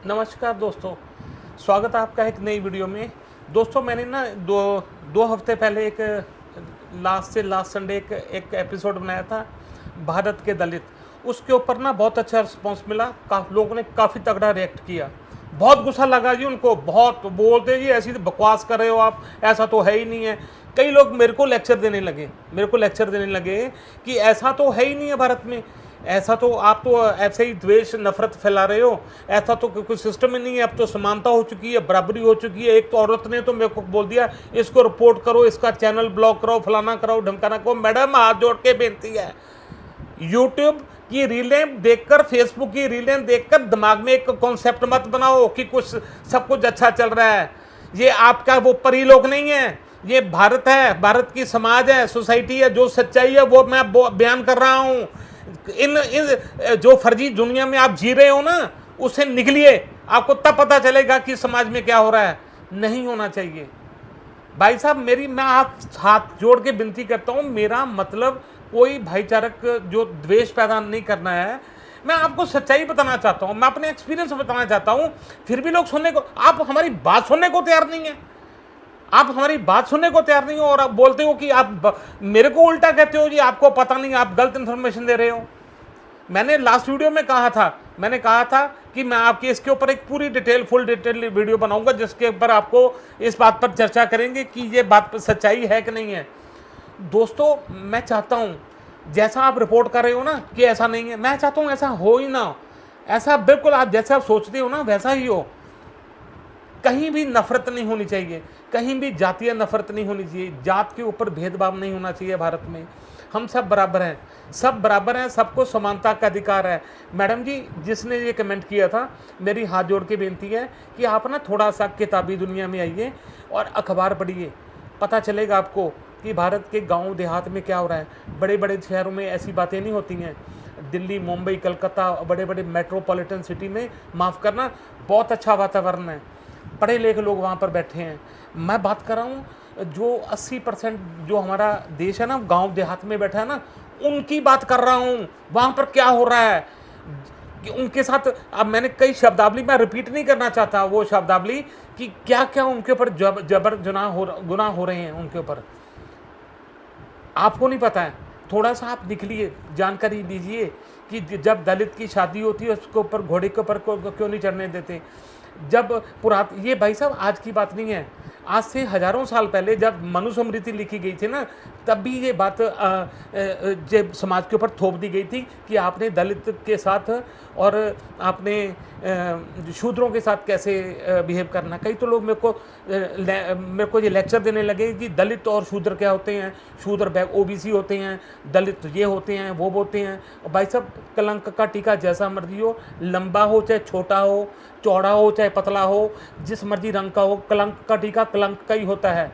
नमस्कार दोस्तों, स्वागत है आपका एक नई वीडियो में। दोस्तों मैंने ना दो हफ्ते पहले एक लास्ट संडे एक एपिसोड बनाया था भारत के दलित। उसके ऊपर ना बहुत अच्छा रिस्पॉन्स मिला, लोगों ने काफ़ी तगड़ा रिएक्ट किया। बहुत गुस्सा लगा जी उनको, बहुत बोलते जी ऐसी तो बकवास कर रहे हो आप, ऐसा तो है ही नहीं है। कई लोग मेरे को लेक्चर देने लगे कि ऐसा तो है ही नहीं है भारत में, ऐसा तो आप तो ऐसे ही द्वेष नफरत फैला रहे हो, ऐसा तो कोई सिस्टम ही नहीं है। अब तो समानता हो चुकी है, बराबरी हो चुकी है। एक तो औरत ने तो मेरे को बोल दिया इसको रिपोर्ट करो, इसका चैनल ब्लॉक करो, फलाना करो, ढमकाना करो। मैडम हाथ जोड़ के बेनती है, यूट्यूब की रीलें देखकर, फेसबुक की रीलें देखकर दिमाग में एक कॉन्सेप्ट मत बनाओ कि कुछ सब कुछ अच्छा चल रहा है। ये आपका वो परी लोग नहीं है, ये भारत है, भारत की समाज है, सोसाइटी है। जो सच्चाई है वो मैं बयान कर रहा हूँ। इन जो फर्जी दुनिया में आप जी रहे हो ना, उससे निकलिए, आपको तब पता चलेगा कि समाज में क्या हो रहा है। नहीं होना चाहिए भाई साहब। मैं आप हाथ जोड़ के विनती करता हूँ, मेरा मतलब कोई भाईचारक जो द्वेष पैदा नहीं करना है। मैं आपको सच्चाई बताना चाहता हूँ, मैं अपने एक्सपीरियंस बताना चाहता हूँ। फिर भी लोग सुनने को, आप हमारी बात सुनने को तैयार नहीं है, आप हमारी बात सुनने को तैयार नहीं हो, और आप बोलते हो कि आप मेरे को उल्टा कहते हो जी, आपको पता नहीं, आप गलत इन्फॉर्मेशन दे रहे हो। मैंने लास्ट वीडियो में कहा था, मैंने कहा था कि मैं आपके इसके ऊपर एक पूरी फुल डिटेल वीडियो बनाऊंगा, जिसके ऊपर आपको इस बात पर चर्चा करेंगे कि ये बात सच्चाई है कि नहीं है। दोस्तों मैं चाहता हूँ, जैसा आप रिपोर्ट कर रहे हो ना कि ऐसा नहीं है, मैं चाहता हूँ ऐसा हो ही ना हो। ऐसा बिल्कुल आप जैसा आप सोचते हो ना वैसा ही हो। कहीं भी नफरत नहीं होनी चाहिए, कहीं भी जातीय नफरत नहीं होनी चाहिए, जात के ऊपर भेदभाव नहीं होना चाहिए। भारत में हम सब बराबर हैं, सब बराबर हैं, सबको समानता का अधिकार है। मैडम जी जिसने ये कमेंट किया था, मेरी हाथ जोड़ के बेनती है कि आप ना थोड़ा सा किताबी दुनिया में आइए और अखबार पढ़िए, पता चलेगा आपको कि भारत के गांव देहात में क्या हो रहा है। बड़े बड़े शहरों में ऐसी बातें नहीं होती हैं। दिल्ली, मुंबई, कलकत्ता, बड़े बड़े मेट्रोपॉलिटन सिटी में, माफ़ करना, बहुत अच्छा वातावरण है, पढ़े लिखे लोग वहाँ पर बैठे हैं। मैं बात कर रहा हूँ जो 80% जो हमारा देश है ना, गांव देहात में बैठा है ना, उनकी बात कर रहा हूँ। वहाँ पर क्या हो रहा है कि उनके साथ, अब मैंने कई शब्दावली मैं रिपीट नहीं करना चाहता, वो शब्दावली कि क्या क्या उनके ऊपर जबर गुनाह हो रहे हैं उनके ऊपर, आपको नहीं पता है। थोड़ा सा आप निकलिए, जानकारी दीजिए कि जब दलित की शादी होती है उसके ऊपर, घोड़े के ऊपर क्यों नहीं चढ़ने देते। जब ये भाई साहब आज की बात नहीं है, आज से हजारों साल पहले जब मनुस्मृति लिखी गई थी ना, तब भी ये बात समाज के ऊपर थोप दी गई थी कि आपने दलित के साथ और आपने शूद्रों के साथ कैसे बिहेव करना। कई तो लोग मेरे को ये लेक्चर देने लगे कि दलित और शूद्र क्या होते हैं, शूद्र ओबीसी होते हैं, दलित ये होते हैं, वो होते हैं। और भाई साहब कलंक का टीका जैसा मर्जी हो, लंबा हो चाहे छोटा हो, चौड़ा हो चाहे पतला हो, जिस मर्जी रंग का हो, कलंक का टीका कलंक का ही होता है।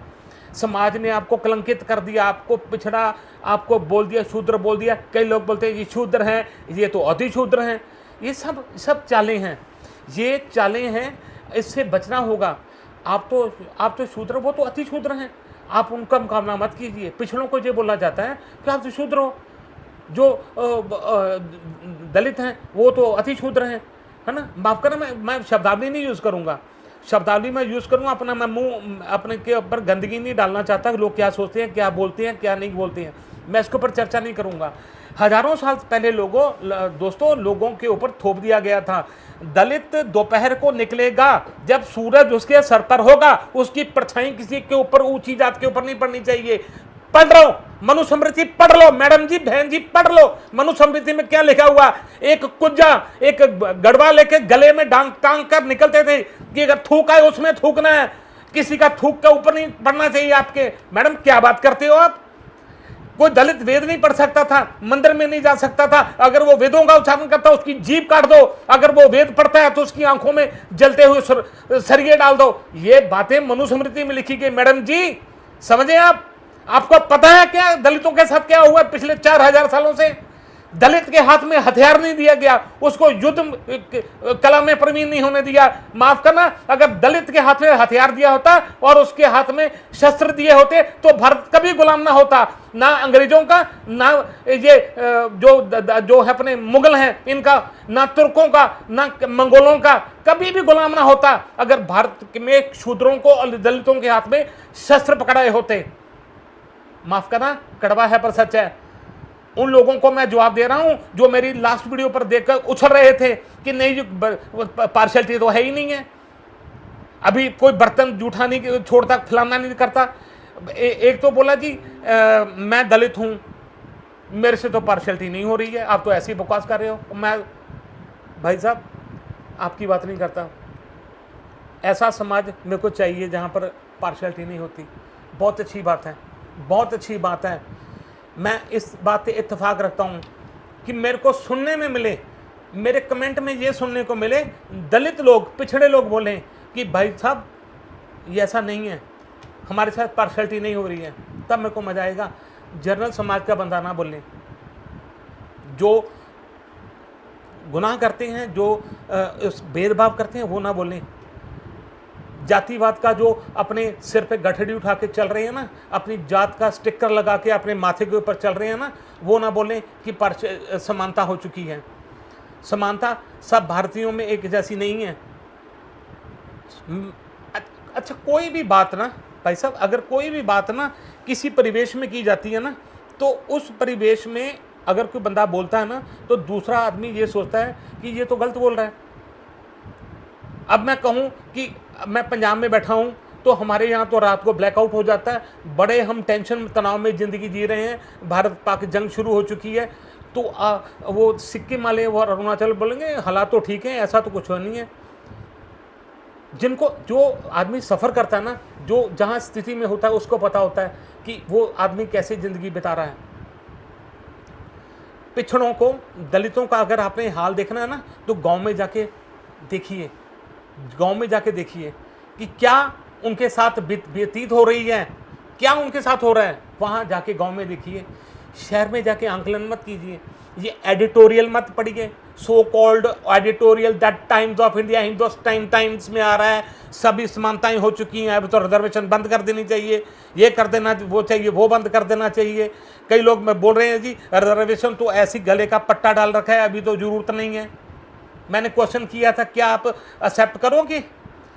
समाज ने आपको कलंकित कर दिया, आपको पिछड़ा, आपको बोल दिया, शूद्र बोल दिया। कई लोग बोलते हैं ये शूद्र हैं, ये तो अति शूद्र हैं। ये सब चालें हैं, ये चालें हैं, इससे बचना होगा। आप तो शूद्र, वो तो अति शूद्र हैं, आप उनका मुकाबला मत कीजिए। पिछड़ों को ये बोला जाता है कि आप तो शूद्र हो, जो दलित हैं वो तो अति शूद्र हैं, है ना। माफ़ करना, मैं शब्दावली नहीं यूज़ करूँगा, शब्दावली मैं यूज़ करूँगा अपना, मैं मुंह अपने के ऊपर गंदगी नहीं डालना चाहता कि लोग क्या सोचते हैं, क्या बोलते हैं, क्या नहीं बोलते हैं। मैं इसके ऊपर चर्चा नहीं करूँगा। हजारों साल पहले दोस्तों लोगों के ऊपर थोप दिया गया था, दलित दोपहर को निकलेगा जब सूरज उसके सर पर होगा, उसकी परछाई किसी के ऊपर, ऊंची जात के ऊपर नहीं पड़नी चाहिए। पढ़ लो मनुस्मृति, पढ़ लो मैडम जी, बहन जी, पढ़ लो मनुस्मृति में क्या लिखा हुआ। एक कुज्जा, एक गड़वा लेके गले में टांग कर निकलते थे कि अगर थूक आए उसमें थूकना है, किसी का थूक का ऊपर नहीं पड़ना चाहिए आपके। मैडम क्या बात करते हो आप। कोई दलित वेद नहीं पढ़ सकता था, मंदिर में नहीं जा सकता था, अगर वो वेदों का उच्चारण करता उसकी जीभ काट दो, अगर वो वेद पढ़ता है तो उसकी आंखों में जलते हुए सरिये डाल दो। ये बातें मनुस्मृति में लिखी गई मैडम जी, समझे आप। आपको पता है क्या दलितों के साथ क्या हुआ पिछले 4000 सालों से। दलित के हाथ में हथियार नहीं दिया गया, उसको युद्ध कला में प्रवीण नहीं होने दिया। माफ करना, अगर दलित के हाथ में हथियार दिया होता और उसके हाथ में शस्त्र दिए होते तो भारत कभी गुलाम ना होता, ना अंग्रेजों का, ना ये जो है अपने मुगल हैं इनका, ना तुर्कों का, ना मंगोलों का, कभी भी गुलाम ना होता अगर भारत में शूद्रों को और दलितों के हाथ में शस्त्र पकड़ाए होते। माफ करना, कड़वा है पर सच है। उन लोगों को मैं जवाब दे रहा हूं जो मेरी लास्ट वीडियो पर देखकर उछल रहे थे कि नहीं पार्शियलिटी तो है ही नहीं है, अभी कोई बर्तन जूठा नहीं छोड़ता, फलाना नहीं करता। एक तो बोला जी मैं दलित हूं, मेरे से तो पार्शियलिटी नहीं हो रही है, आप तो ऐसी बकवास कर रहे हो। मैं भाई साहब आपकी बात नहीं करता, ऐसा समाज मेरे को चाहिए जहां पर पार्शियलिटी नहीं होती। बहुत अच्छी बात है, बहुत अच्छी बात है। मैं इस बात पे इत्तेफाक रखता हूँ कि मेरे को सुनने में मिले, मेरे कमेंट में ये सुनने को मिले, दलित लोग, पिछड़े लोग बोलें कि भाई साहब ये ऐसा नहीं है, हमारे साथ पार्शियलिटी नहीं हो रही है, तब मेरे को मजा आएगा। जनरल समाज का बंदा ना बोलें, जो गुनाह करते हैं, जो भेदभाव करते हैं वो ना बोलें। जातिवाद का जो अपने सिर पे गठड़ी उठा के चल रहे हैं ना, अपनी जात का स्टिकर लगा के अपने माथे के ऊपर चल रहे हैं ना, वो ना बोलें कि समानता हो चुकी है। समानता सब भारतीयों में एक जैसी नहीं है। अच्छा, कोई भी बात ना भाई साहब, अगर कोई भी बात ना किसी परिवेश में की जाती है ना, तो उस परिवेश में अगर कोई बंदा बोलता है ना, तो दूसरा आदमी ये सोचता है कि ये तो गलत बोल रहा है। अब मैं कहूँ कि मैं पंजाब में बैठा हूँ तो हमारे यहाँ तो रात को ब्लैकआउट हो जाता है, बड़े हम टेंशन तनाव में ज़िंदगी जी रहे हैं, भारत पाक जंग शुरू हो चुकी है, तो वो सिक्किम वाले और अरुणाचल बोलेंगे हालात तो ठीक है, ऐसा तो कुछ नहीं है। जिनको, जो आदमी सफ़र करता है ना, जो जहाँ स्थिति में होता है उसको पता होता है कि वो आदमी कैसे ज़िंदगी बिता रहा है। पिछड़ों को, दलितों का अगर आपने हाल देखना है ना, तो गाँव में जाके देखिए, गांव में जाके देखिए कि क्या उनके साथ व्यतीत हो रही है, क्या उनके साथ हो रहा है। वहाँ जाके गांव में देखिए, शहर में जाके आंकलन मत कीजिए, ये एडिटोरियल मत पढ़िए, so called editorial that times of India, Hindustan times में आ रहा है सभी समानताएं हो चुकी हैं, अब तो रिजर्वेशन बंद कर देनी चाहिए, ये कर देना वो चाहिए, वो बंद कर देना चाहिए। कई लोग मैं बोल रहे हैं जी रिजर्वेशन तो ऐसी गले का पट्टा डाल रखा है, अभी तो ज़रूरत नहीं है। मैंने क्वेश्चन किया था क्या आप एक्सेप्ट करोगे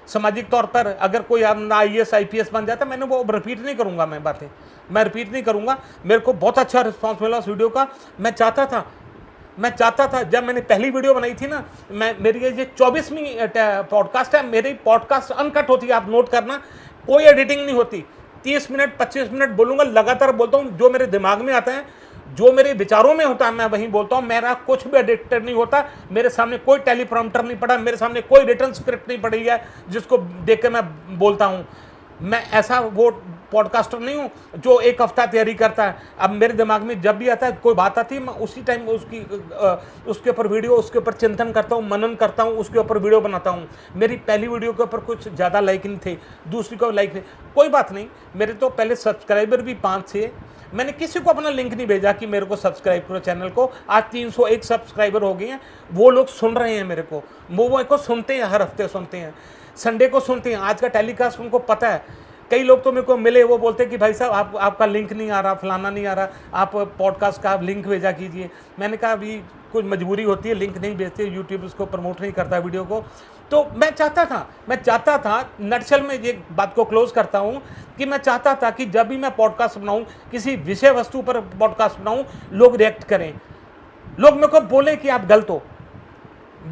सामाजिक तौर पर, अगर कोई IAS IPS बन जाता, मैंने वो रिपीट नहीं करूंगा, मैं बातें मैं रिपीट नहीं करूंगा। मेरे को बहुत अच्छा रिस्पांस मिला उस वीडियो का। मैं चाहता था जब मैंने पहली वीडियो बनाई थी ना, मेरी ये 24वीं पॉडकास्ट है, मेरी पॉडकास्ट अनकट होती है, आप नोट करना, कोई एडिटिंग नहीं होती, 30 मिनट 25 मिनट बोलूँगा, लगातार बोलता हूँ, जो मेरे दिमाग में आता है, जो मेरे विचारों में होता है मैं वहीं बोलता हूँ। मेरा कुछ भी एडिटर नहीं होता, मेरे सामने कोई टेलीप्रॉम्प्टर नहीं पड़ा, मेरे सामने कोई रिटन स्क्रिप्ट नहीं पड़ी है जिसको देख के मैं बोलता हूँ। मैं ऐसा वो पॉडकास्टर नहीं हूँ जो एक हफ्ता तैयारी करता है। अब मेरे दिमाग में जब भी आता है, कोई बात आती है, मैं उसी टाइम उसके ऊपर वीडियो, उसके ऊपर चिंतन करता हूँ, मनन करता हूँ, उसके ऊपर वीडियो बनाता हूँ। मेरी पहली वीडियो के ऊपर कुछ ज़्यादा लाइक नहीं थे, दूसरी को लाइक थे, कोई बात नहीं। मेरे तो पहले सब्सक्राइबर भी 5 थे, मैंने किसी को अपना लिंक नहीं भेजा कि मेरे को सब्सक्राइब करो चैनल को। आज 301 सब्सक्राइबर हो गए हैं, वो लोग सुन रहे हैं मेरे को, वो मेरे को सुनते हैं, हर हफ्ते सुनते हैं, संडे को सुनते हैं। आज का टेलीकास्ट उनको पता है। कई लोग तो मेरे को मिले, वो बोलते हैं कि भाई साहब आपका लिंक नहीं आ रहा, फलाना नहीं आ रहा, आप पॉडकास्ट का लिंक भेजा कीजिए। मैंने कहा अभी कुछ मजबूरी होती है, लिंक नहीं भेजते, यूट्यूब उसको प्रमोट नहीं करता वीडियो को। तो मैं चाहता था नटशल में ये बात को क्लोज करता हूँ कि मैं चाहता था कि जब भी मैं पॉडकास्ट बनाऊँ, किसी विषय वस्तु पर पॉडकास्ट बनाऊँ, लोग रिएक्ट करें, लोग मेरे को बोले कि आप गलत हो।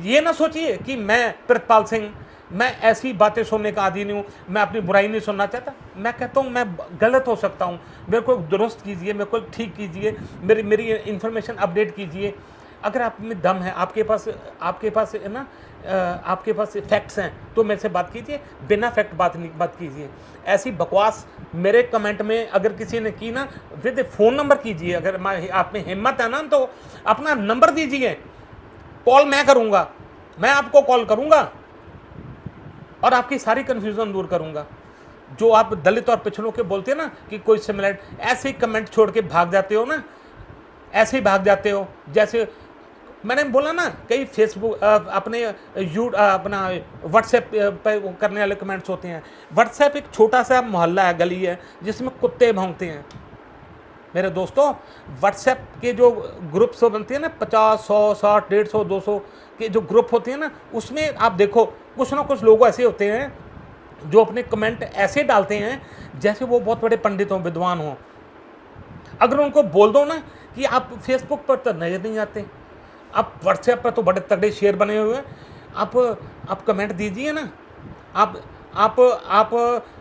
ये ना सोचिए कि मैं प्रितपाल सिंह, मैं ऐसी बातें सुनने का आदी नहीं हूँ, मैं अपनी बुराई नहीं सुनना चाहता। मैं कहता हूँ मैं गलत हो सकता हूँ, मेरे को दुरुस्त कीजिए, मेरे को ठीक कीजिए, मेरी इन्फॉर्मेशन अपडेट कीजिए। अगर आप में दम है, आपके पास है ना, आपके पास फैक्ट्स हैं, तो मेरे से बात कीजिए, बिना फैक्ट बात कीजिए। ऐसी बकवास मेरे कमेंट में अगर किसी ने की ना, विद फ़ोन नंबर कीजिए। अगर आप में हिम्मत है ना, तो अपना नंबर दीजिए, कॉल मैं करूँगा, मैं आपको कॉल करूँगा और आपकी सारी कन्फ्यूज़न दूर करूँगा। जो आप दलित और पिछड़ों के बोलते हैं ना कि कोई सिमिलर, ऐसे ही कमेंट छोड़ के भाग जाते हो ना, ऐसे ही भाग जाते हो। जैसे मैंने बोला ना, कई फेसबुक अपने अपना व्हाट्सएप पे वो करने वाले कमेंट्स होते हैं। व्हाट्सएप एक छोटा सा मोहल्ला है, गली है, जिसमें कुत्ते भौंकते हैं। मेरे दोस्तों, व्हाट्सएप के जो ग्रुप्स बनते हैं ना, 50, 100, 60, 150, 200 के जो ग्रुप होते हैं ना, उसमें आप देखो कुछ ना कुछ लोग ऐसे होते हैं जो अपने कमेंट ऐसे डालते हैं जैसे वो बहुत बड़े पंडित हों, विद्वान हों। अगर उनको बोल दो ना कि आप फेसबुक पर तो नजर नहीं आते, आप व्हाट्सएप पर तो बड़े तगड़े शेयर बने हुए हैं, आप कमेंट दीजिए ना। आप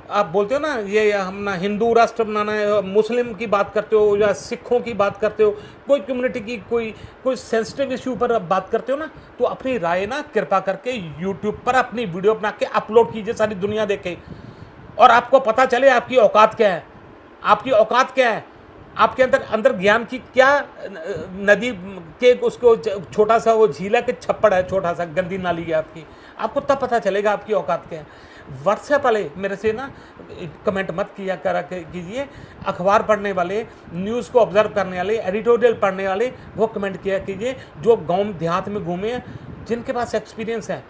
आप बोलते हो ना, ये हम ना हिंदू राष्ट्र बनाना है, मुस्लिम की बात करते हो या सिखों की बात करते हो, कोई कम्युनिटी की कोई सेंसिटिव इशू पर आप बात करते हो ना, तो अपनी राय ना कृपा करके यूट्यूब पर अपनी वीडियो बना के अपलोड कीजिए, सारी दुनिया देखे और आपको पता चले आपकी औकात क्या है। आपकी औकात क्या है, आपके अंदर ज्ञान की क्या नदी के उसको छोटा सा वो झीला के छप्पड़ है, छोटा सा गंदी नाली है आपकी, आपको तब पता चलेगा आपकी औकात क्या है। व्हाट्सएप वाले मेरे से ना कमेंट मत किया करा कीजिए। अखबार पढ़ने वाले, न्यूज़ को ऑब्जर्व करने वाले, एडिटोरियल पढ़ने वाले, वो कमेंट किया कीजिए जो गांव देहात में घूमे हैं, जिनके पास एक्सपीरियंस है।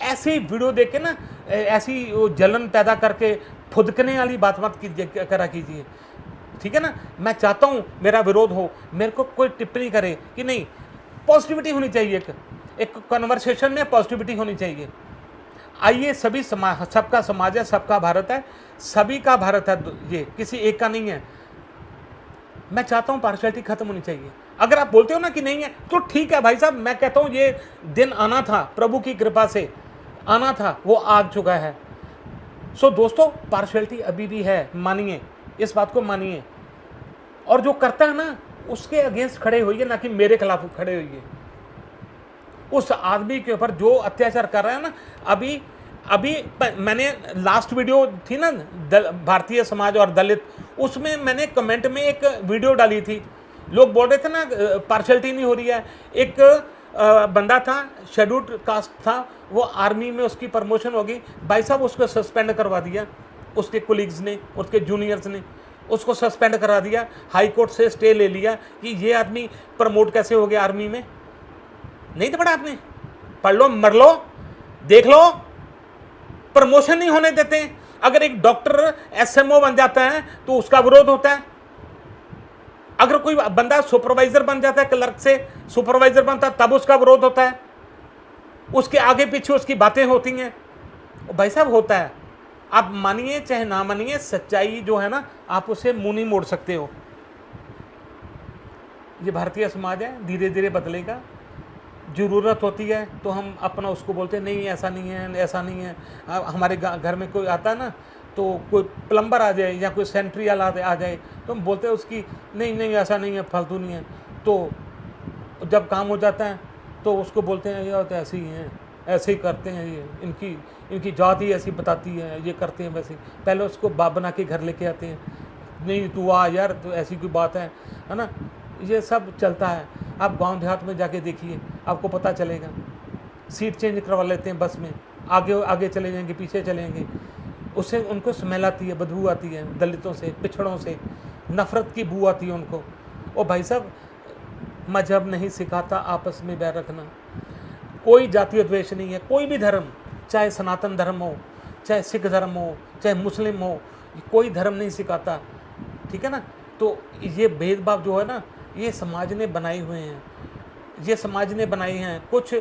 ऐसी वीडियो देख के ना ऐसी वो जलन पैदा करके फुदकने वाली बात मत कीजिए, करा कीजिए, ठीक है ना। मैं चाहता हूँ मेरा विरोध हो, मेरे को कोई टिप्पणी करे कि नहीं, पॉजिटिविटी होनी चाहिए, एक कन्वर्सेशन में पॉजिटिविटी होनी चाहिए। आइए, सभी समाज, सबका समाज है, सबका भारत है, सभी का भारत है, ये किसी एक का नहीं है। मैं चाहता हूँ पार्शियलिटी खत्म होनी चाहिए। अगर आप बोलते हो ना कि नहीं है तो ठीक है भाई साहब, मैं कहता हूँ ये दिन आना था, प्रभु की कृपा से आना था, वो आ चुका है। सो दोस्तों, पार्शियलिटी अभी भी है, मानिए, इस बात को मानिए। और जो करता है ना उसके अगेंस्ट खड़े होइए, ना कि मेरे खिलाफ खड़े होइए। उस आदमी के ऊपर जो अत्याचार कर रहा है ना, अभी मैंने लास्ट वीडियो थी ना भारतीय समाज और दलित, उसमें मैंने कमेंट में एक वीडियो डाली थी। लोग बोल रहे थे ना पार्शियलिटी नहीं हो रही है। एक बंदा था, शेड्यूल्ड कास्ट था, वो आर्मी में उसकी प्रमोशन हो गई, भाई साहब उसको सस्पेंड करवा दिया, उसके कोलीग्स ने, उसके जूनियर्स ने उसको सस्पेंड करा दिया। हाई कोर्ट से स्टे ले लिया कि ये आदमी प्रमोट कैसे हो गया आर्मी में। नहीं तो पढ़ा आपने, पढ़ लो, मर लो, देख लो, प्रमोशन नहीं होने देते। अगर एक डॉक्टर एसएमओ बन जाता है तो उसका विरोध होता है। अगर कोई बंदा सुपरवाइजर बन जाता है, क्लर्क से सुपरवाइजर बनता है, तब उसका विरोध होता है। उसके आगे पीछे उसकी बातें होती हैं, भाई साहब होता है। आप मानिए चाहे ना मानिए, सच्चाई जो है ना, आप उसे मुंह नहीं मोड़ सकते हो। ये भारतीय समाज है, धीरे धीरे बदलेगा। ज़रूरत होती है तो हम अपना उसको बोलते हैं, नहीं ऐसा नहीं है, ऐसा नहीं है। हमारे घर में कोई आता है ना, तो कोई प्लम्बर आ जाए या कोई सेंट्री वाला आ जाए, तो हम बोलते हैं उसकी, नहीं नहीं ऐसा नहीं है, फालतू नहीं है। तो जब काम हो जाता है तो उसको बोलते हैं, ये तो ऐसे ही हैं, ऐसे ही करते हैं, ये इनकी जात ही ऐसी बताती है, ये करते हैं वैसे। पहले उसको बाप बना के घर लेके आते हैं, नहीं तू आ यार, तो ऐसी कोई बात है ना। ये सब चलता है। आप गांव देहात में जाके देखिए, आपको पता चलेगा। सीट चेंज करवा लेते हैं बस में, आगे आगे चले जाएंगे, पीछे चलेंगे, उससे उनको स्मेल आती है, बदबू आती है, दलितों से, पिछड़ों से नफ़रत की बू आती है उनको। ओ भाई साहब, मजहब नहीं सिखाता आपस में बैर रखना। कोई जातीय द्वेष नहीं है। कोई भी धर्म, चाहे सनातन धर्म हो, चाहे सिख धर्म हो, चाहे मुस्लिम हो, कोई धर्म नहीं सिखाता, ठीक है ना। तो ये भेदभाव जो है ना, ये समाज ने बनाए हुए हैं, ये समाज ने बनाए हैं। कुछ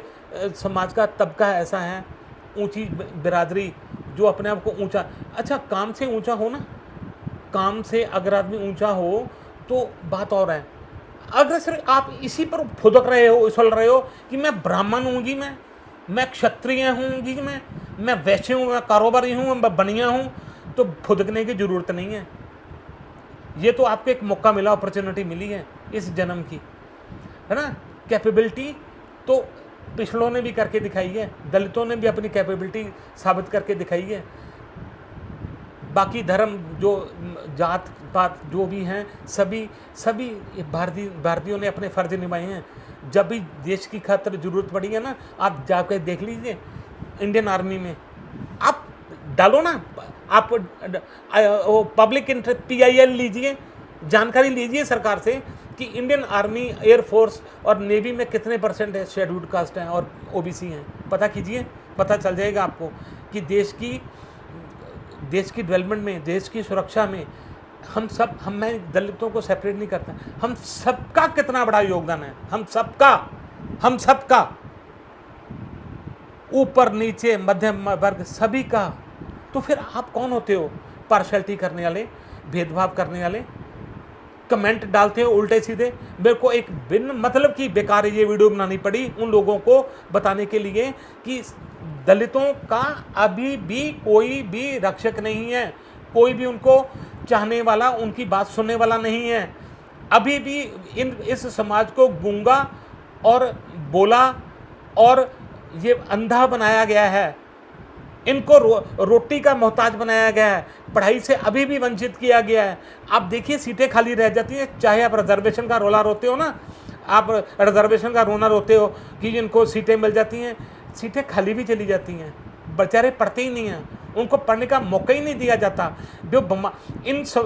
समाज का तबका ऐसा है, ऊंची बिरादरी, जो अपने आप को ऊंचा, अच्छा काम से ऊंचा हो ना, काम से अगर आदमी ऊंचा हो तो बात और है। अगर सिर्फ आप इसी पर फुदक रहे हो, उछल रहे हो कि मैं ब्राह्मण हूँ जी, मैं क्षत्रिय हूँ जी, मैं वैश्य हूँ, मैं कारोबारी हूँ, मैं बनिया हूँ, तो फुदकने की ज़रूरत नहीं है। ये तो आपको एक मौका मिला, अपॉर्चुनिटी मिली है इस जन्म की, है ना। कैपेबिलिटी तो पिछड़ों ने भी करके दिखाई है, दलितों ने भी अपनी कैपेबिलिटी साबित करके दिखाई है। बाकी धर्म, जो जात पात जो भी हैं, सभी भारतीयों ने अपने फ़र्ज निभाए हैं। जब भी देश की खातिर ज़रूरत पड़ी है ना, आप जाकर देख लीजिए इंडियन आर्मी में, आप डालो ना, आप पब्लिक इंटरेस्ट PIL लीजिए, जानकारी लीजिए सरकार से कि इंडियन आर्मी, एयर फोर्स और नेवी में कितने % है शेड्यूल्ड कास्ट हैं और ओबीसी हैं। पता कीजिए, पता चल जाएगा आपको कि देश की डेवलपमेंट में, देश की सुरक्षा में मैं दलितों को सेपरेट नहीं करता, हम सबका कितना बड़ा योगदान है, हम सबका ऊपर नीचे मध्यम वर्ग सभी का। तो फिर आप कौन होते हो पार्शलिटी करने वाले, भेदभाव करने वाले, कमेंट डालते हो उल्टे सीधे। मेरे को एक बिन मतलब की बेकार ये वीडियो बनानी पड़ी उन लोगों को बताने के लिए कि दलितों का अभी भी कोई भी रक्षक नहीं है, कोई भी उनको चाहने वाला, उनकी बात सुनने वाला नहीं है। अभी भी इस समाज को गूंगा और बोला और ये अंधा बनाया गया है, इनको रोटी का मोहताज बनाया गया है, पढ़ाई से अभी भी वंचित किया गया है। आप देखिए सीटें खाली रह जाती हैं, चाहे आप रिजर्वेशन का रोला रोते हो ना, आप रिजर्वेशन का रोना रोते हो कि इनको सीटें मिल जाती हैं, सीटें खाली भी चली जाती हैं, बेचारे पढ़ते ही नहीं हैं, उनको पढ़ने का मौका ही नहीं दिया जाता। जो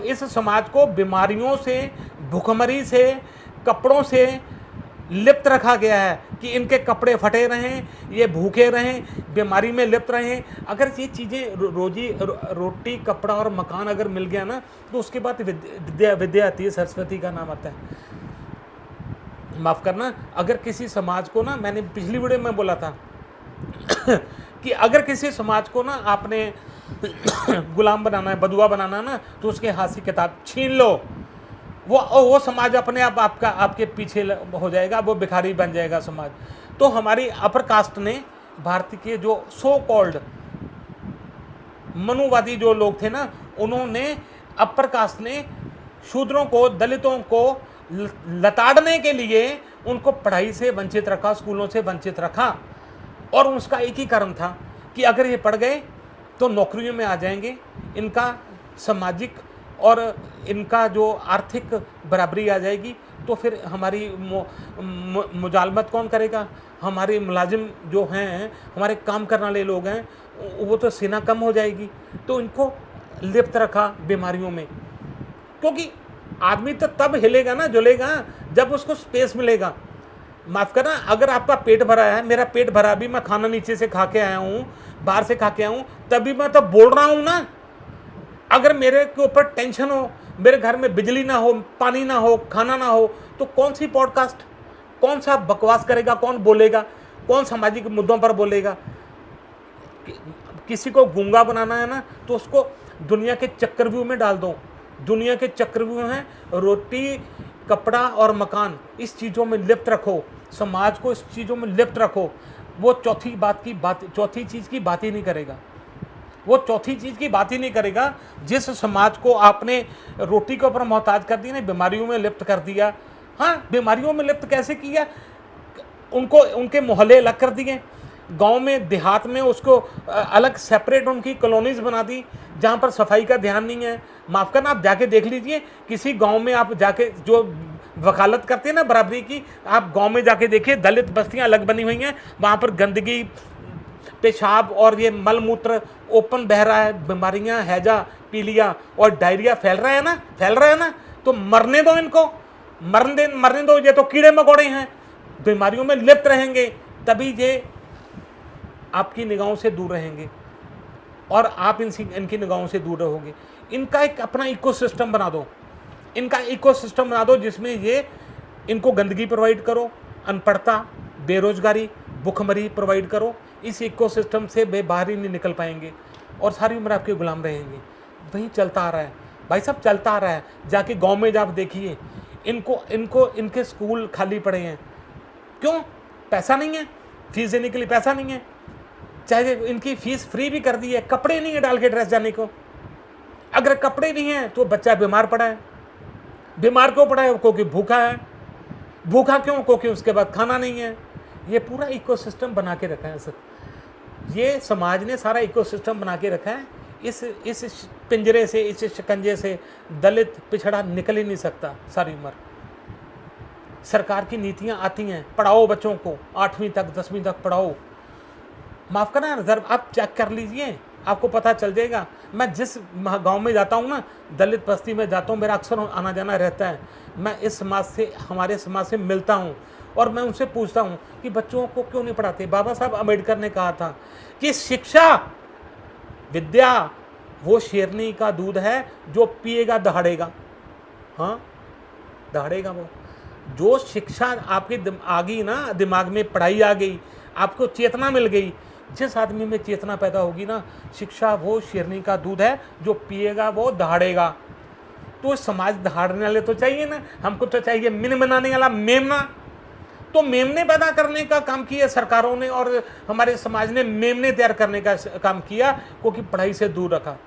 इस समाज को बीमारियों से, भूखमरी से, कपड़ों से लिप्त रखा गया है कि इनके कपड़े फटे रहें, ये भूखे रहें, बीमारी में लिप्त रहें। अगर ये चीज़ें रोटी, कपड़ा और मकान अगर मिल गया ना, तो उसके बाद विद्या आती है, सरस्वती का नाम आता है। माफ़ करना, अगर किसी समाज को ना, मैंने पिछली वीडियो में बोला था कि अगर किसी समाज को ना आपने गुलाम बनाना है, बदुआ बनाना है ना, तो उसके हाथ से किताब छीन लो, वो समाज अपने आप आपके पीछे हो जाएगा, वो भिखारी बन जाएगा समाज। तो हमारी अपर कास्ट ने, भारत के जो सो कॉल्ड मनुवादी जो लोग थे ना, उन्होंने, अपर कास्ट ने शूद्रों को, दलितों को लताड़ने के लिए उनको पढ़ाई से वंचित रखा, स्कूलों से वंचित रखा। और उसका एक ही कारण था कि अगर ये पढ़ गए तो नौकरियों में आ जाएंगे, इनका सामाजिक और इनका जो आर्थिक बराबरी आ जाएगी, तो फिर हमारी मुजालमत कौन करेगा, हमारे मुलाजिम जो हैं, हमारे काम करने वाले लोग हैं, वो तो सेना कम हो जाएगी। तो इनको लिप्त रखा बीमारियों में, क्योंकि आदमी तो तब हिलेगा ना, जुलेगा, जब उसको स्पेस मिलेगा। माफ़ करना, अगर आपका पेट भरा है, मेरा पेट भरा भी, मैं खाना नीचे से खा के आया हूँ, बाहर से खा के आया हूँ, तभी मैं तो बोल रहा हूँ ना। अगर मेरे के ऊपर टेंशन हो, मेरे घर में बिजली ना हो, पानी ना हो, खाना ना हो, तो कौन सी पॉडकास्ट, कौन सा बकवास करेगा, कौन बोलेगा, कौन सामाजिक मुद्दों पर बोलेगा। किसी को गूंगा बनाना है ना, तो उसको दुनिया के चक्रव्यूह में डाल दो। दुनिया के चक्रव्यूह हैं रोटी, कपड़ा और मकान, इस चीज़ों में लिप्त रखो, समाज को इस चीज़ों में लिप्त रखो। वो चौथी चीज़ की बात ही नहीं करेगा, वो चौथी चीज़ की बात ही नहीं करेगा। जिस समाज को आपने रोटी के ऊपर मोहताज कर दिया ना, बीमारियों में लिप्त कर दिया। हाँ, बीमारियों में लिप्त कैसे किया, उनको उनके मोहल्ले अलग कर दिए, गांव में, देहात में उसको अलग सेपरेट उनकी कॉलोनीज बना दी, जहाँ पर सफाई का ध्यान नहीं है। माफ़ करना, आप जाके देख लीजिए, किसी गांव में आप जाके, जो वकालत करते हैं ना बराबरी की, आप गांव में जाके देखिए, दलित बस्तियां अलग बनी हुई हैं, वहाँ पर गंदगी, पेशाब और ये मलमूत्र ओपन बह रहा है, बीमारियाँ, हैजा, पीलिया और डायरिया फैल रहा है ना, तो मरने दो इनको, मरने दो, ये तो कीड़े मकोड़े हैं, बीमारियों में लिप्त रहेंगे, तभी ये आपकी निगाहों से दूर रहेंगे और आप इनकी निगाहों से दूर रहोगे। इनका एक अपना इकोसिस्टम बना दो, जिसमें ये इनको गंदगी प्रोवाइड करो, अनपढ़ता, बेरोजगारी, भुखमरी प्रोवाइड करो। इस इकोसिस्टम से वे बाहर ही नहीं निकल पाएंगे और सारी उम्र आपके गुलाम रहेंगे। वही चलता आ रहा है भाई साहब, चलता आ रहा है। जाके गांव में जब देखिए, इनके स्कूल खाली पड़े हैं। क्यों? पैसा नहीं है, फीस देने के लिए पैसा नहीं है। चाहे इनकी फीस फ्री भी कर दी है, कपड़े नहीं है डाल के ड्रेस जाने को। अगर कपड़े नहीं हैं तो बच्चा बीमार पड़ा है। बीमार क्यों पड़ा है? क्योंकि भूखा है। भूखा क्यों? क्योंकि उसके बाद खाना नहीं है। ये पूरा इकोसिस्टम बना के रखा है सर, ये समाज ने सारा इकोसिस्टम बना के रखा है। इस पिंजरे से, इस शिकंजे से दलित पिछड़ा निकल ही नहीं सकता सारी उम्र। सरकार की नीतियां आती हैं, पढ़ाओ बच्चों को, 8वीं तक 10वीं तक पढ़ाओ। माफ़ करना, रिजर्व आप चेक कर लीजिए, आपको पता चल जाएगा। मैं जिस गांव में जाता हूँ ना, दलित बस्ती में जाता हूँ, मेरा अक्सर आना जाना रहता है। मैं इस समाज से, हमारे समाज से मिलता हूँ और मैं उनसे पूछता हूँ कि बच्चों को क्यों नहीं पढ़ाते। बाबा साहब अम्बेडकर ने कहा था कि शिक्षा, विद्या वो शेरनी का दूध है, जो पिएगा दहाड़ेगा। हाँ, दहाड़ेगा वो। जो शिक्षा आपके आ गई ना, दिमाग में पढ़ाई आ गई, आपको चेतना मिल गई, जिस आदमी में चेतना पैदा होगी ना, शिक्षा वो शेरनी का दूध है, जो पिएगा वो दहाड़ेगा। तो समाज दहाड़ने वाले तो चाहिए ना, हमको तो चाहिए मिन बनाने वाला मेमना। तो मेमने पैदा करने का काम किया सरकारों ने, और हमारे समाज ने मेमने तैयार करने का काम किया, क्योंकि पढ़ाई से दूर रखा।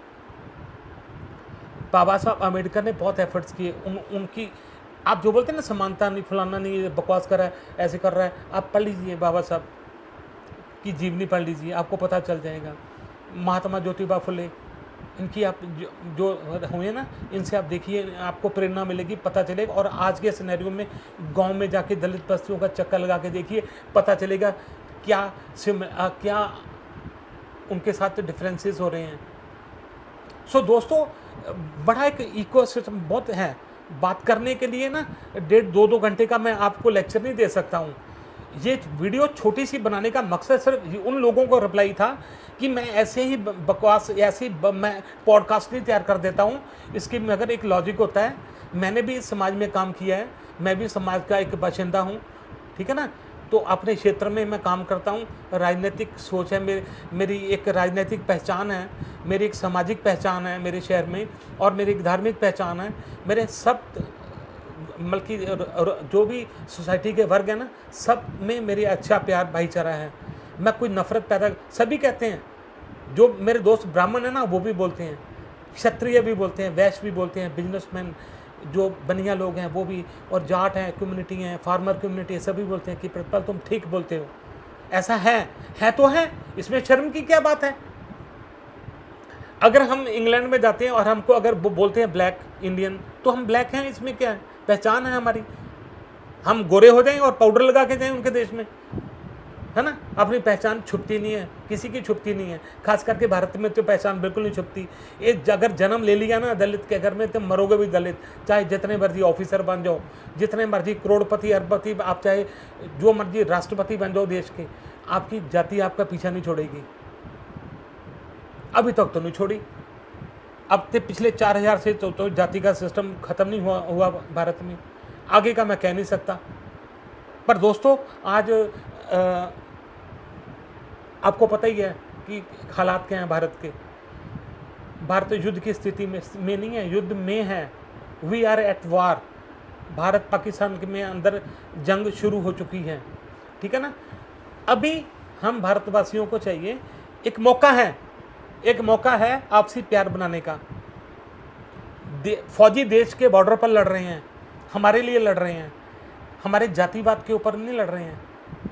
बाबा साहब अम्बेडकर ने बहुत एफर्ट्स किए। उनकी, आप जो बोलते हैं ना समानता नहीं, फलाना नहीं, बकवास कर रहा है, ऐसे कर रहा है, आप पढ़ लीजिए बाबा साहब की जीवनी पढ़ लीजिए, आपको पता चल जाएगा। महात्मा ज्योतिबा फुले, इनकी आप जो हुए ना, इनसे आप देखिए, आपको प्रेरणा मिलेगी, पता चलेगा। और आज के सिनेरियो में गांव में जाके दलित बस्तियों का चक्कर लगा के देखिए, पता चलेगा क्या उनके साथ डिफरेंसेस हो रहे हैं। सो दोस्तों, बड़ा एक इकोसिस्टम बहुत है बात करने के लिए ना। 1.5-2 घंटे का मैं आपको लेक्चर नहीं दे सकता हूँ। ये वीडियो छोटी सी बनाने का मकसद सिर्फ उन लोगों को रिप्लाई था कि मैं ऐसे ही बकवास, ऐसे ही मैं पॉडकास्ट नहीं तैयार कर देता हूँ। इसके मगर एक लॉजिक होता है। मैंने भी इस समाज में काम किया है, मैं भी समाज का एक बाशिंदा हूँ, ठीक है ना। तो अपने क्षेत्र में मैं काम करता हूँ, राजनीतिक सोच है मेरी एक राजनीतिक पहचान है, मेरी एक सामाजिक पहचान है मेरे शहर में, और मेरी एक धार्मिक पहचान है। मेरे सब बल्कि जो भी सोसाइटी के वर्ग है ना, सब में मेरी अच्छा प्यार भाईचारा है। मैं कोई नफरत पैदा, सभी कहते हैं, जो मेरे दोस्त ब्राह्मण है ना वो भी बोलते हैं, क्षत्रिय भी बोलते हैं, वैश्य भी बोलते हैं, बिजनेसमैन जो बनिया लोग हैं वो भी, और जाट हैं, कम्युनिटी हैं, फार्मर कम्युनिटी, सभी बोलते हैं कि प्रतिपल तुम ठीक बोलते हो। ऐसा है तो है, इसमें शर्म की क्या बात है। अगर हम इंग्लैंड में जाते हैं और हमको अगर वो बोलते हैं ब्लैक इंडियन, तो हम ब्लैक हैं, इसमें क्या है, पहचान है हमारी। हम गोरे हो जाएं और पाउडर लगा के जाएं उनके देश में, है ना, अपनी पहचान छुपती नहीं है, किसी की छुपती नहीं है। खास करके भारत में तो पहचान बिल्कुल नहीं छुपती। एक अगर जन्म ले लिया ना दलित के घर में, तो मरोगे भी दलित, चाहे जितने मर्जी ऑफिसर बन जाओ, जितने मर्जी करोड़पति अरबपति, आप चाहे जो मर्जी राष्ट्रपति बन जाओ देश के, आपकी जाति आपका पीछा नहीं छोड़ेगी। अभी तक तो नहीं छोड़ी। अब तो पिछले 4000 से तो जाति का सिस्टम ख़त्म नहीं हुआ भारत में। आगे का मैं कह नहीं सकता। पर दोस्तों, आज आपको पता ही है कि हालात क्या हैं भारत के। भारत युद्ध की स्थिति में नहीं है, युद्ध में है। We are at war. Bharat Pakistan के में अंदर जंग शुरू हो चुकी है, ठीक है ना। अभी हम भारतवासियों को चाहिए, एक मौका है आपसी प्यार बनाने का। फौजी देश के बॉर्डर पर लड़ रहे हैं, हमारे लिए लड़ रहे हैं, हमारे जातिवाद के ऊपर नहीं लड़ रहे हैं,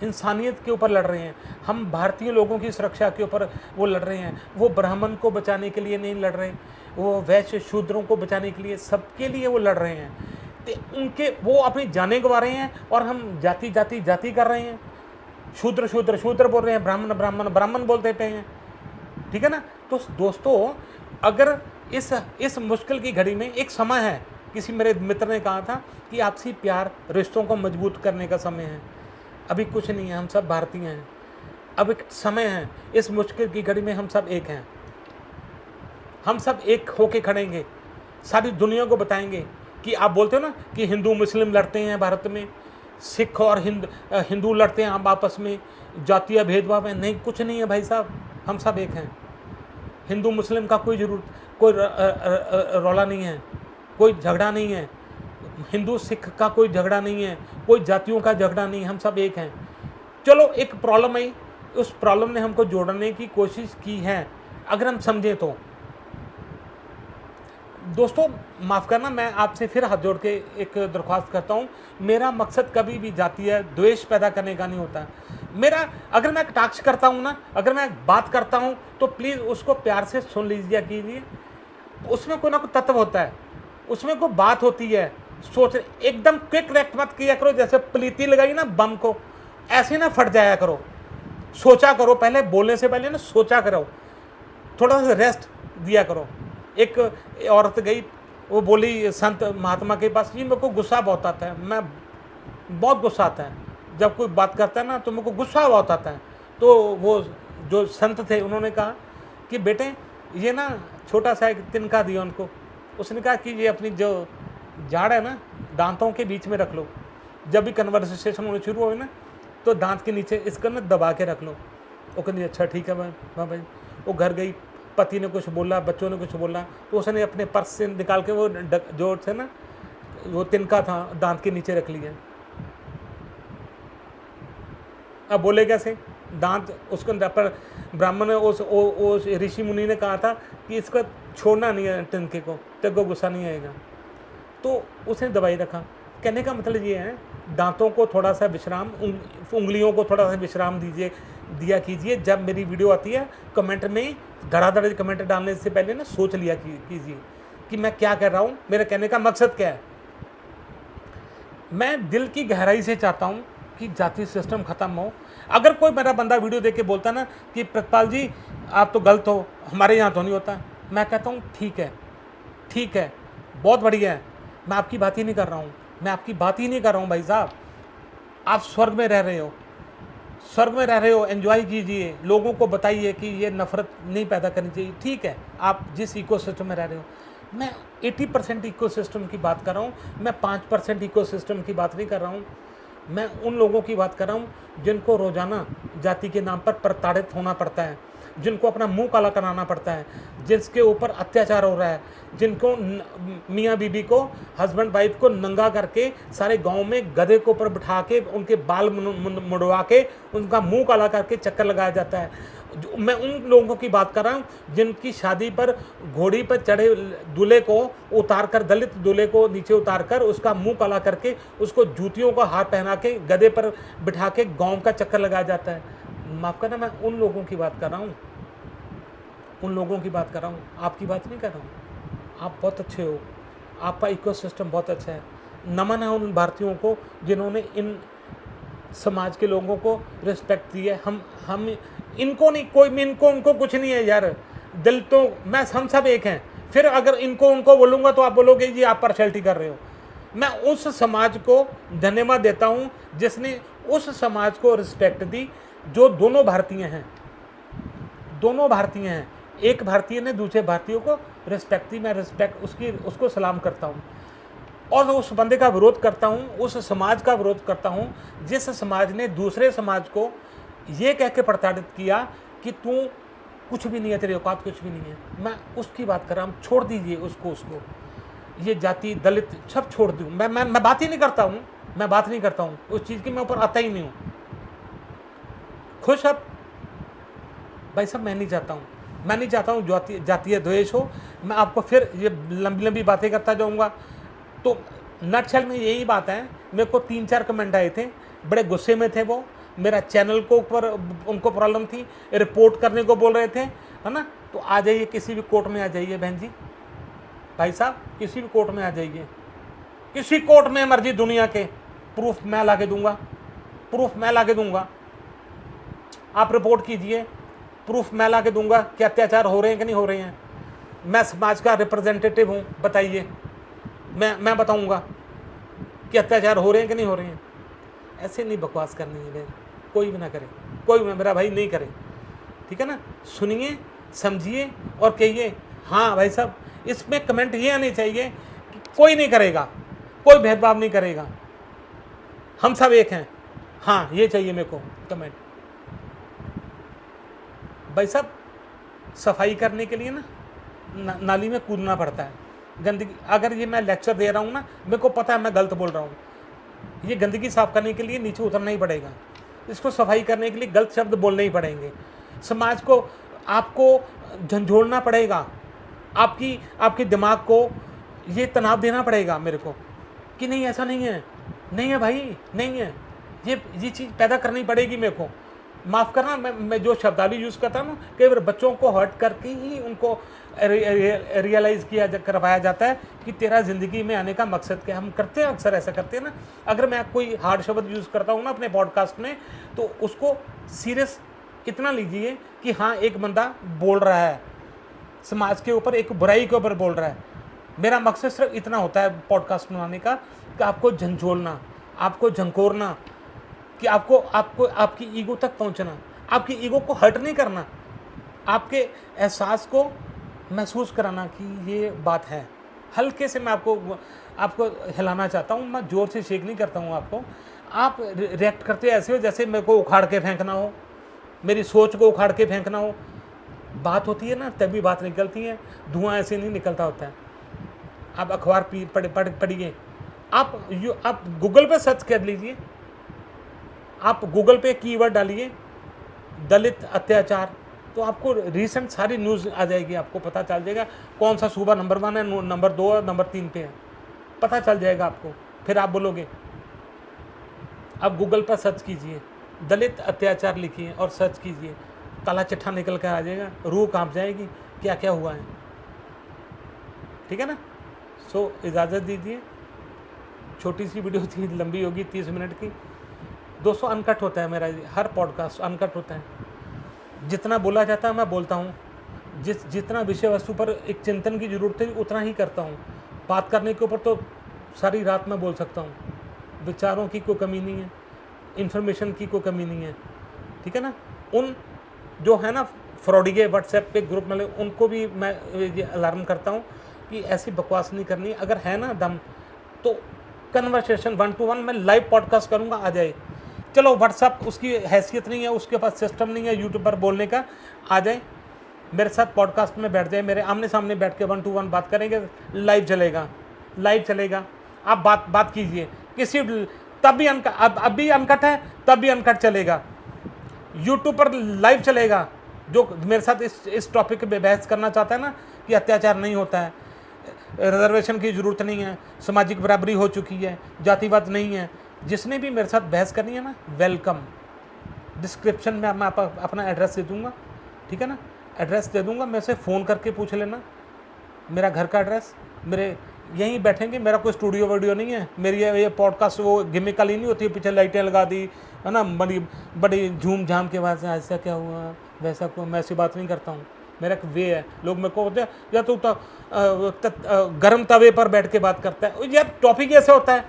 इंसानियत के ऊपर लड़ रहे हैं। हम भारतीय लोगों की सुरक्षा के ऊपर वो लड़ रहे हैं। वो ब्राह्मण को बचाने के लिए नहीं लड़ रहे, वो वैश्य शूद्रों को बचाने के लिए, सबके लिए वो लड़ रहे हैं। तो उनके वो अपनी जाने गंवा रहे हैं, और हम जाति जाति जाति कर रहे हैं। शूद्र शूद्र शूद्र बोल रहे हैं, ब्राह्मण ब्राह्मण ब्राह्मण बोलते पे हैं, ठीक है ना। तो दोस्तों, अगर इस मुश्किल की घड़ी में एक समय है, किसी मेरे मित्र ने कहा था कि आपसी प्यार रिश्तों को मजबूत करने का समय है। अभी कुछ नहीं है, हम सब भारतीय हैं। अब एक समय है, इस मुश्किल की घड़ी में हम सब एक हैं। हम सब एक होके खड़ेंगे, सारी दुनिया को बताएंगे कि आप बोलते हो ना कि हिंदू मुस्लिम लड़ते हैं भारत में, सिख और हिंदू लड़ते हैं हम आपस में, जातीय भेदभाव है। नहीं, कुछ नहीं है भाई साहब, हम सब एक हैं। हिंदू मुस्लिम का कोई रौला नहीं है, कोई झगड़ा नहीं है। हिंदू सिख का कोई झगड़ा नहीं है, कोई जातियों का झगड़ा नहीं, हम सब एक हैं। चलो, एक प्रॉब्लम आई, उस प्रॉब्लम ने हमको जोड़ने की कोशिश की है, अगर हम समझें तो। दोस्तों, माफ़ करना, मैं आपसे फिर हाथ जोड़ के एक दरख्वास्त करता हूँ। मेरा मकसद कभी भी जातीय द्वेष पैदा करने का नहीं होता। अगर मैं कटाक्ष करता हूँ ना, अगर मैं बात करता हूँ, तो प्लीज़ उसको प्यार से सुन लीजिए कीजिए। उसमें कोई ना कोई तत्व होता है, उसमें कोई बात होती है। सोच एकदम क्विक रिएक्ट मत किया करो, जैसे प्लीति लगाई ना बम को, ऐसे ना फट जाया करो। सोचा करो, पहले बोलने से पहले ना सोचा करो। थोड़ा सा रेस्ट दिया करो। एक औरत गई, वो बोली संत महात्मा के पास, जी मेरे को गुस्सा बहुत आता है, मैं बहुत गुस्सा आता है, जब कोई बात करता है ना तो मेरे को गुस्सा बहुत आता है। तो वो जो संत थे उन्होंने कहा कि बेटे ये ना छोटा सा एक तिनका दिया उनको। उसने कहा कि ये अपनी जो जाड़ है ना दांतों के बीच में रख लो, जब भी कन्वर्सेशन होनी शुरू हो ना तो दांत के नीचे इसको ना दबा के रख लो। वो कहती अच्छा ठीक है भाई। वो घर गई, पति ने कुछ बोला, बच्चों ने कुछ बोला, तो उसने अपने पर्स से निकाल के वो जो थे ना वो तिनका था दांत के नीचे रख लिया। अब बोले कैसे, दांत उसको पर ब्राह्मण ने उस ऋषि मुनि ने कहा था कि इसको छोड़ना नहीं है तिनके को, तेरे को गुस्सा नहीं आएगा। तो उसने दबाई रखा। कहने का मतलब ये है दांतों को थोड़ा सा विश्राम, उंगलियों को थोड़ा सा विश्राम दिया कीजिए। जब मेरी वीडियो आती है कमेंट में धड़ाधड़ कमेंट डालने से पहले ना सोच लिया कीजिए कि मैं क्या कह रहा हूँ, मेरे कहने का मकसद क्या है। मैं दिल की गहराई से चाहता हूँ कि जाति सिस्टम ख़त्म हो। अगर कोई मेरा बंदा वीडियो देख के बोलता ना कि प्रतिपाल जी आप तो गलत हो, हमारे यहाँ तो नहीं होता, मैं कहता हूँ ठीक है, बहुत बढ़िया है, मैं आपकी बात ही नहीं कर रहा हूँ, मैं आपकी बात ही नहीं कर रहा हूँ भाई साहब। आप स्वर्ग में रह रहे हो, एंजॉय कीजिए, लोगों को बताइए कि ये नफरत नहीं पैदा करनी चाहिए। ठीक है, आप जिस इकोसिस्टम में रह रहे हो, मैं 80% इकोसिस्टम की बात कर रहा हूँ, मैं 5% इकोसिस्टम की बात नहीं कर रहा हूँ। मैं उन लोगों की बात कर रहा हूँ जिनको रोज़ाना जाति के नाम पर प्रताड़ित होना पड़ता है, जिनको अपना मुंह काला कराना पड़ता है, जिसके ऊपर अत्याचार हो रहा है, जिनको मियाँ बीबी को, हस्बैंड वाइफ को नंगा करके सारे गांव में गधे के ऊपर बिठा के उनके बाल मुड़वा के उनका मुंह काला करके चक्कर लगाया जाता है। मैं उन लोगों की बात कर रहा हूँ जिनकी शादी पर घोड़ी पर चढ़े दूल्हे को उतार कर, दलित दूल्हे को नीचे उतार कर उसका मुंह काला करके उसको जूतियों का हार पहना के गधे पर बिठा के गाँव का चक्कर लगाया जाता है। माफ़ करना, मैं उन लोगों की बात कर रहा हूँ, आपकी बात नहीं कर रहा हूँ। आप बहुत अच्छे हो, आपका इकोसिस्टम बहुत अच्छा है। नमन है उन भारतीयों को जिन्होंने इन समाज के लोगों को रिस्पेक्ट दी है। हम इनको नहीं, उनको कुछ नहीं है यार, दिल तो हम सब एक हैं। फिर अगर उनको बोलूँगा तो आप बोलोगे जी आप पार्शियलिटी कर रहे हो। मैं उस समाज को धन्यवाद देता हूँ जिसने उस समाज को रिस्पेक्ट दी, जो दोनों भारतीय हैं। एक भारतीय ने दूसरे भारतीयों को रिस्पेक्ट दी, मैं उसको सलाम करता हूँ और उस बंदे का विरोध करता हूँ, उस समाज का विरोध करता हूँ जिस समाज ने दूसरे समाज को ये कह के प्रताड़ित किया कि तू कुछ भी नहीं है, तेरी औकात कुछ भी नहीं है। मैं उसकी बात कर रहा हूँ, छोड़ दीजिए उसको ये जाति दलित सब छोड़ दूँ। मैं बात ही नहीं करता हूँ, उस चीज़ की मैं ऊपर आता ही नहीं हूँ। खुश अब भाई साहब, मैं नहीं चाहता हूँ जातीय द्वेष हो। मैं आपको फिर ये लंबी बातें करता जाऊँगा। तो नटशेल में यही बात है। मेरे को 3-4 कमेंट आए थे, बड़े गुस्से में थे वो, मेरा चैनल को ऊपर उनको प्रॉब्लम थी, रिपोर्ट करने को बोल रहे थे, है ना। तो आ जाइए, किसी भी कोर्ट में आ जाइए बहन जी, भाई साहब, किसी भी कोर्ट में आ जाइए, किसी कोर्ट में मर्जी दुनिया के, प्रूफ मैं ला के दूंगा। आप रिपोर्ट कीजिए, प्रूफ मैं ला के दूंगा कि अत्याचार हो रहे हैं कि नहीं हो रहे हैं। मैं समाज का रिप्रेजेंटेटिव हूँ, बताइए, मैं बताऊंगा कि अत्याचार हो रहे हैं कि नहीं हो रहे हैं। ऐसे नहीं बकवास करनी है, कोई भी ना करे, कोई भी मेरा भाई नहीं करे, ठीक है ना। सुनिए, समझिए और कहिए हाँ भाई साहब। इसमें कमेंट ये आने चाहिए कि कोई नहीं करेगा, कोई भेदभाव नहीं करेगा, हम सब एक हैं। हाँ, ये चाहिए मेरे को कमेंट। भाई साहब, सफाई करने के लिए ना नाली में कूदना पड़ता है। गंदगी, अगर ये मैं लेक्चर दे रहा हूँ ना, मेरे को पता है मैं गलत बोल रहा हूँ, ये गंदगी साफ करने के लिए नीचे उतरना ही पड़ेगा, इसको सफाई करने के लिए गलत शब्द बोलने ही पड़ेंगे। समाज को आपको झंझोड़ना पड़ेगा, आपके दिमाग को ये तनाव देना पड़ेगा मेरे को कि नहीं ऐसा नहीं है भाई, नहीं है, ये चीज़ पैदा करनी पड़ेगी मेरे को। माफ़ करना, मैं जो शब्दावली यूज़ करता हूँ ना, कई बार बच्चों को हर्ट करके ही उनको रियलाइज़ करवाया जाता है कि तेरा ज़िंदगी में आने का मकसद क्या है। हम करते हैं, अक्सर ऐसा करते हैं ना। अगर मैं कोई हार्ड शब्द यूज़ करता हूँ ना अपने पॉडकास्ट में, तो उसको सीरियस इतना लीजिए कि हाँ, एक बंदा बोल रहा है, समाज के ऊपर, एक बुराई के ऊपर बोल रहा है। मेरा मकसद सिर्फ इतना होता है पॉडकास्ट बनाने का कि आपको झंझोड़ना, आपको झंकोरना, कि आपको आपको आपकी ईगो तक पहुंचना, आपकी ईगो को हर्ट नहीं करना, आपके एहसास को महसूस कराना कि ये बात है। हल्के से मैं आपको हिलाना चाहता हूँ, मैं ज़ोर से शेक नहीं करता हूँ आपको। आप रिएक्ट करते ऐसे हो जैसे मेरे को उखाड़ के फेंकना हो, मेरी सोच को उखाड़ के फेंकना हो। बात होती है ना तभी बात निकलती है, धुआं ऐसे नहीं निकलता होता है। आप अखबार पढ़िए, आप गूगल पे सर्च कर लीजिए, आप गूगल पे कीवर्ड डालिए दलित अत्याचार, तो आपको रिसेंट सारी न्यूज़ आ जाएगी, आपको पता चल जाएगा कौन सा सूबा नंबर 1 है, नंबर 2 और नंबर 3 पे है, पता चल जाएगा आपको। फिर आप बोलोगे, आप गूगल पर सर्च कीजिए, दलित अत्याचार लिखिए और सर्च कीजिए, काला चिट्ठा निकल कर आ जाएगा, रूह कांप जाएगी क्या क्या हुआ है। ठीक है ना। सो इजाज़त दीजिए, छोटी सी वीडियो थी, लंबी होगी 30 मिनट की। दोस्तों अनकट होता है मेरा हर पॉडकास्ट, अनकट होता है, जितना बोला जाता है मैं बोलता हूँ, जितना विषय वस्तु पर एक चिंतन की ज़रूरत है उतना ही करता हूँ। बात करने के ऊपर तो सारी रात मैं बोल सकता हूँ, विचारों की कोई कमी नहीं है, इन्फॉर्मेशन की कोई कमी नहीं है। ठीक है ना। उन जो है ना फ्रॉडिगे व्हाट्सएप पे ग्रुप में, उनको भी मैं ये अलार्म करता हूँ कि ऐसी बकवास नहीं करनी। अगर है ना दम तो कन्वर्सेशन 1 to 1 मैं लाइव पॉडकास्ट करूँगा, आ जाए। चलो व्हाट्सएप उसकी हैसियत नहीं है, उसके पास सिस्टम नहीं है यूट्यूब पर बोलने का, आ जाए मेरे साथ पॉडकास्ट में बैठ जाए, मेरे आमने सामने बैठ के 1 to 1 बात करेंगे, लाइव चलेगा। आप बात कीजिए किसी, तब भी अब भी अनकट है, तब भी अनकट चलेगा, यूट्यूब पर लाइव चलेगा। जो मेरे साथ इस टॉपिक पे बहस करना चाहता है ना कि अत्याचार नहीं होता है, रिजर्वेशन की ज़रूरत नहीं है, सामाजिक बराबरी हो चुकी है, जातिवाद नहीं है, जिसने भी मेरे साथ बहस करनी है ना, वेलकम। डिस्क्रिप्शन में मैं अपना एड्रेस दे दूँगा। ठीक है ना, एड्रेस दे दूँगा, मेरे से फ़ोन करके पूछ लेना मेरा घर का एड्रेस। मेरे यहीं बैठेंगे, मेरा कोई स्टूडियो वीडियो नहीं है, मेरी ये पॉडकास्ट वो गिमिक वाली नहीं होती है, पीछे लाइटें लगा दी है ना, बड़ी झूम झाम के बाद से ऐसा क्या हुआ वैसा को, मैं ऐसी बात नहीं करता हूँ। मेरा एक वे है, लोग मेरे को बोलते हैं या तो गर्म तवे पर बैठ के बात करता है। यार टॉपिक ऐसे होता है,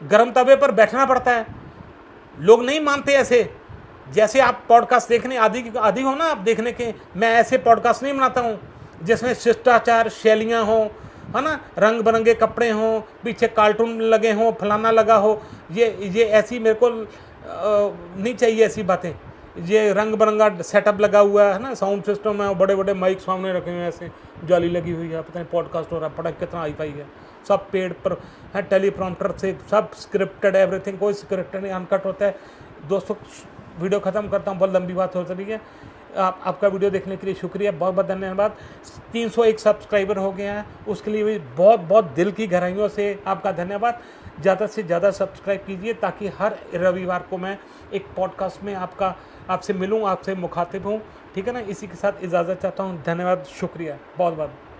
गर्म तवे पर बैठना पड़ता है, लोग नहीं मानते ऐसे। जैसे आप पॉडकास्ट देखने आदि हो ना आप देखने के, मैं ऐसे पॉडकास्ट नहीं बनाता हूँ जिसमें शिष्टाचार शैलियाँ हों, है ना, रंग बिरंगे कपड़े हों, पीछे कार्टून लगे हों, फलाना लगा हो। ये ऐसी मेरे को नहीं चाहिए ऐसी बातें। ये रंग बिरंगा सेटअप लगा हुआ है ना, साउंड सिस्टम है, बड़े बड़े माइक सामने रखे हुए हैं, ऐसे जाली लगी हुई है, पता नहीं पॉडकास्ट हो रहा है, पता कितना हाई-फाई है, सब पेड पर है, टेलीप्रॉम्प्टर से सब स्क्रिप्टेड, एवरीथिंग, कोई स्क्रिप्टेड नहीं, अनकट होता है। दोस्तों वीडियो ख़त्म करता हूँ, बहुत लंबी बात हो रही है। आपका वीडियो देखने के लिए शुक्रिया, बहुत बहुत धन्यवाद। 301 सब्सक्राइबर हो गए हैं, उसके लिए भी बहुत बहुत दिल की गहराइयों से आपका धन्यवाद। ज़्यादा से ज़्यादा सब्सक्राइब कीजिए ताकि हर रविवार को मैं एक पॉडकास्ट में आपसे मिलूँ, आपसे मुखातिब हूँ। ठीक है ना। इसी के साथ इजाज़त चाहता हूँ। धन्यवाद, शुक्रिया बहुत बहुत।